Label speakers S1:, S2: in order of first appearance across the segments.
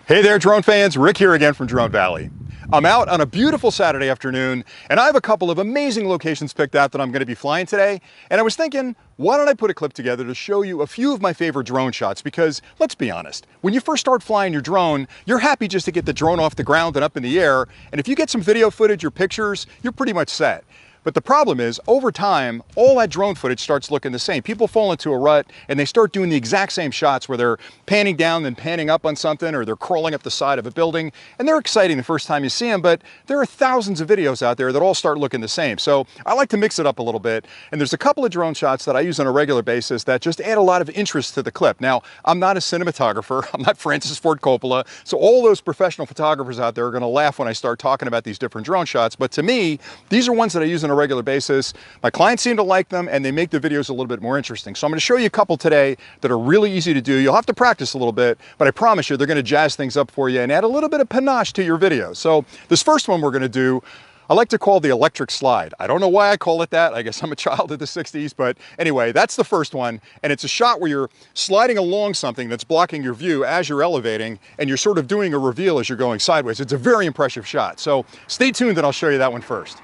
S1: Hey there, drone fans. Rick here again from Drone Valley. I'm out on a beautiful Saturday afternoon, and I have a couple of amazing locations picked out that I'm going to be flying today. And I was thinking, why don't I put a clip together to show you a few of my favorite drone shots? Because let's be honest, when you first start flying your drone, you're happy just to get the drone off the ground and up in the air. And if you get some video footage or pictures, you're pretty much set. But the problem is, over time, all that drone footage starts looking the same. People fall into a rut and they start doing the exact same shots where they're panning down and panning up on something, or they're crawling up the side of a building. And they're exciting the first time you see them, but there are thousands of videos out there that all start looking the same. So I like to mix it up a little bit. And there's a couple of drone shots that I use on a regular basis that just add a lot of interest to the clip. Now, I'm not a cinematographer. I'm not Francis Ford Coppola. So all those professional photographers out there are going to laugh when I start talking about these different drone shots. But to me, these are ones that I use on a regular basis. My clients seem to like them, and they make the videos a little bit more interesting. So I'm going to show you a couple today that are really easy to do. You'll have to practice a little bit, but I promise you they're going to jazz things up for you and add a little bit of panache to your video. So this first one we're going to do, I like to call the electric slide. I don't know why I call it that. I guess I'm a child of the 60s, but anyway, that's the first one. And it's a shot where you're sliding along something that's blocking your view as you're elevating, and you're sort of doing a reveal as you're going sideways. It's a very impressive shot. So stay tuned and I'll show you that one first.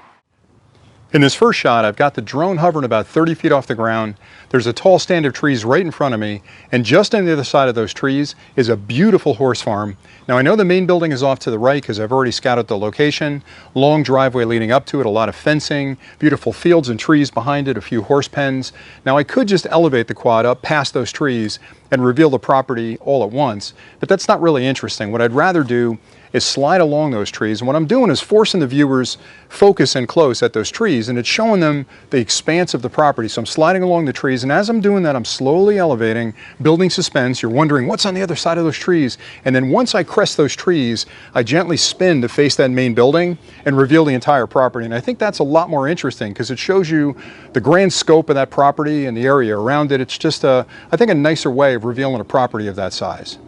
S1: In this first shot, I've got the drone hovering about 30 feet off the ground. There's a tall stand of trees right in front of me, and just on the other side of those trees is a beautiful horse farm. Now, I know the main building is off to the right because I've already scouted the location. Long driveway leading up to it, a lot of fencing, beautiful fields and trees behind it, a few horse pens. Now, I could just elevate the quad up past those trees and reveal the property all at once, but that's not really interesting. What I'd rather do is slide along those trees. And what I'm doing is forcing the viewers focus in close at those trees, and it's showing them the expanse of the property. So I'm sliding along the trees, and as I'm doing that, I'm slowly elevating, building suspense. You're wondering what's on the other side of those trees. And then once I crest those trees, I gently spin to face that main building and reveal the entire property. And I think that's a lot more interesting because it shows you the grand scope of that property and the area around it. It's just I think a nicer way of revealing a property of that size.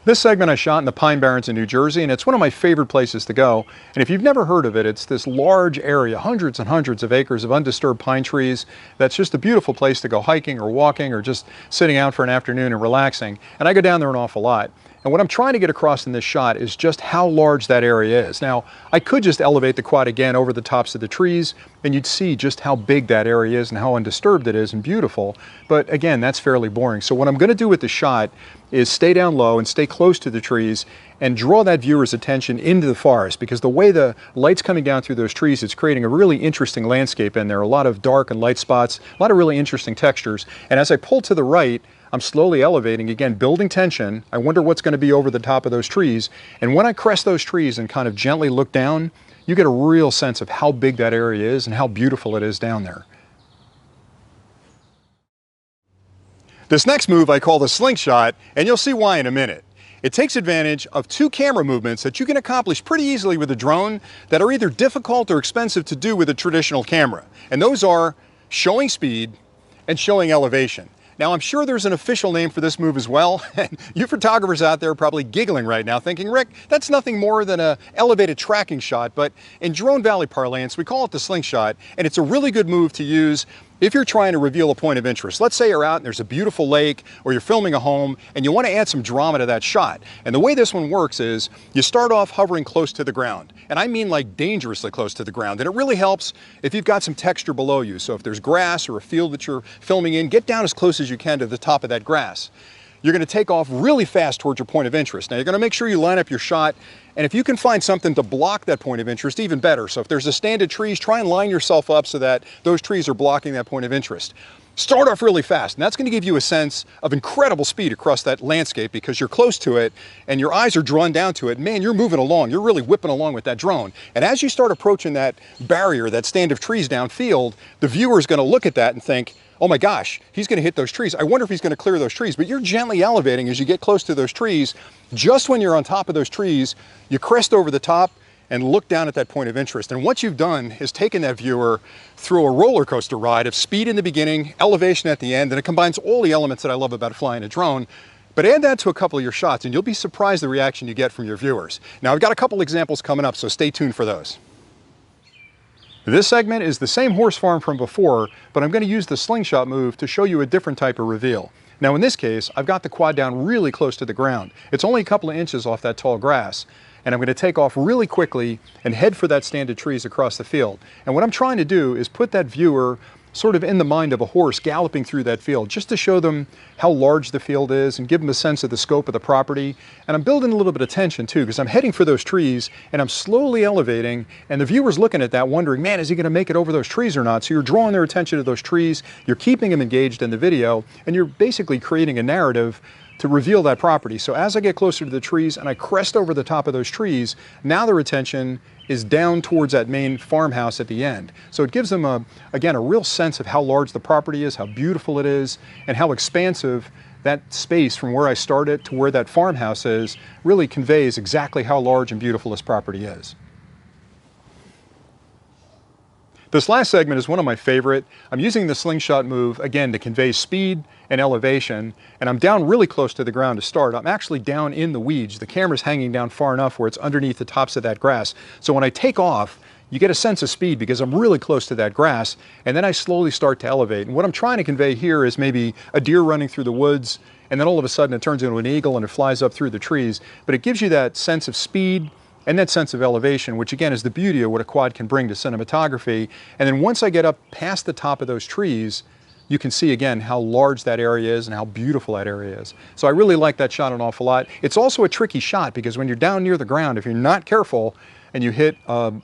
S1: This segment I shot in the Pine Barrens in New Jersey, and it's one of my favorite places to go. And if you've never heard of it, it's this large area, hundreds and hundreds of acres of undisturbed pine trees. That's just a beautiful place to go hiking or walking or just sitting out for an afternoon and relaxing. And I go down there an awful lot. And what I'm trying to get across in this shot is just how large that area is. Now, I could just elevate the quad again over the tops of the trees, and you'd see just how big that area is and how undisturbed it is and beautiful. But again, that's fairly boring. So what I'm going to do with the shot is stay down low and stay close to the trees and draw that viewer's attention into the forest, because the way the light's coming down through those trees, it's creating a really interesting landscape in there. A lot of dark and light spots, a lot of really interesting textures. And as I pull to the right, I'm slowly elevating, again, building tension. I wonder what's going to be over the top of those trees. And when I crest those trees and kind of gently look down, you get a real sense of how big that area is and how beautiful it is down there. This next move I call the slingshot, and you'll see why in a minute. It takes advantage of two camera movements that you can accomplish pretty easily with a drone that are either difficult or expensive to do with a traditional camera. And those are showing speed and showing elevation. Now, I'm sure there's an official name for this move as well, and you photographers out there are probably giggling right now thinking, Rick, that's nothing more than an elevated tracking shot, but in Drone Valley parlance, we call it the slingshot, and it's a really good move to use if you're trying to reveal a point of interest. Let's say you're out and there's a beautiful lake, or you're filming a home and you want to add some drama to that shot. And the way this one works is you start off hovering close to the ground. And I mean like dangerously close to the ground. And it really helps if you've got some texture below you. So if there's grass or a field that you're filming in, get down as close as you can to the top of that grass. You're going to take off really fast towards your point of interest. Now, you're going to make sure you line up your shot, and if you can find something to block that point of interest, even better. So if there's a stand of trees, try and line yourself up so that those trees are blocking that point of interest. Start off really fast, and that's going to give you a sense of incredible speed across that landscape because you're close to it and your eyes are drawn down to it. Man, you're moving along. You're really whipping along with that drone. And as you start approaching that barrier, that stand of trees downfield, the viewer is going to look at that and think, oh my gosh, he's going to hit those trees. I wonder if he's going to clear those trees. But you're gently elevating as you get close to those trees. Just when you're on top of those trees, you crest over the top and look down at that point of interest. And what you've done is taken that viewer through a roller coaster ride of speed in the beginning, elevation at the end, and it combines all the elements that I love about flying a drone. But add that to a couple of your shots and you'll be surprised the reaction you get from your viewers. Now, I've got a couple examples coming up, so stay tuned for those. This segment is the same horse farm from before, but I'm going to use the slingshot move to show you a different type of reveal. Now in this case, I've got the quad down really close to the ground. It's only a couple of inches off that tall grass. And I'm going to take off really quickly and head for that stand of trees across the field. And what I'm trying to do is put that viewer sort of in the mind of a horse galloping through that field, just to show them how large the field is and give them a sense of the scope of the property. And I'm building a little bit of tension too, because I'm heading for those trees and I'm slowly elevating, and the viewer's looking at that wondering, man, is he going to make it over those trees or not? So you're drawing their attention to those trees, you're keeping them engaged in the video, and you're basically creating a narrative to reveal that property. So as I get closer to the trees and I crest over the top of those trees, now their attention is down towards that main farmhouse at the end. So it gives them, again, a real sense of how large the property is, how beautiful it is, and how expansive that space from where I started to where that farmhouse is really conveys exactly how large and beautiful this property is. This last segment is one of my favorite. I'm using the Slingshot Move, again, to convey speed and elevation, and I'm down really close to the ground to start. I'm actually down in the weeds. The camera's hanging down far enough where it's underneath the tops of that grass. So when I take off, you get a sense of speed because I'm really close to that grass, and then I slowly start to elevate. And what I'm trying to convey here is maybe a deer running through the woods, and then all of a sudden it turns into an eagle and it flies up through the trees. But it gives you that sense of speed and that sense of elevation, which again is the beauty of what a quad can bring to cinematography. And then once I get up past the top of those trees, you can see again how large that area is and how beautiful that area is. So I really like that shot an awful lot. It's also a tricky shot because when you're down near the ground, if you're not careful and you hit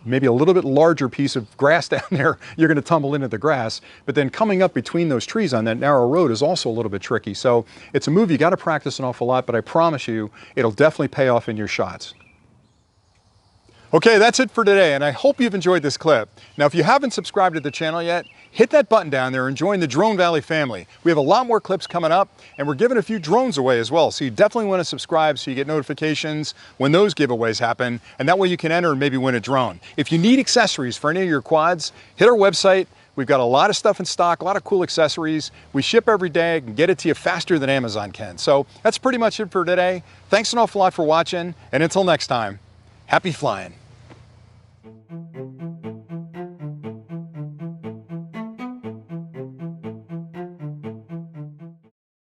S1: maybe a little bit larger piece of grass down there, you're going to tumble into the grass. But then coming up between those trees on that narrow road is also a little bit tricky. So it's a move you got to practice an awful lot, but I promise you it'll definitely pay off in your shots. Okay, that's it for today, and I hope you've enjoyed this clip. Now, if you haven't subscribed to the channel yet, hit that button down there and join the Drone Valley family. We have a lot more clips coming up, and we're giving a few drones away as well, so you definitely want to subscribe so you get notifications when those giveaways happen, and that way you can enter and maybe win a drone. If you need accessories for any of your quads, hit our website. We've got a lot of stuff in stock, a lot of cool accessories. We ship every day and get it to you faster than Amazon can. So that's pretty much it for today. Thanks an awful lot for watching, and until next time, happy flying.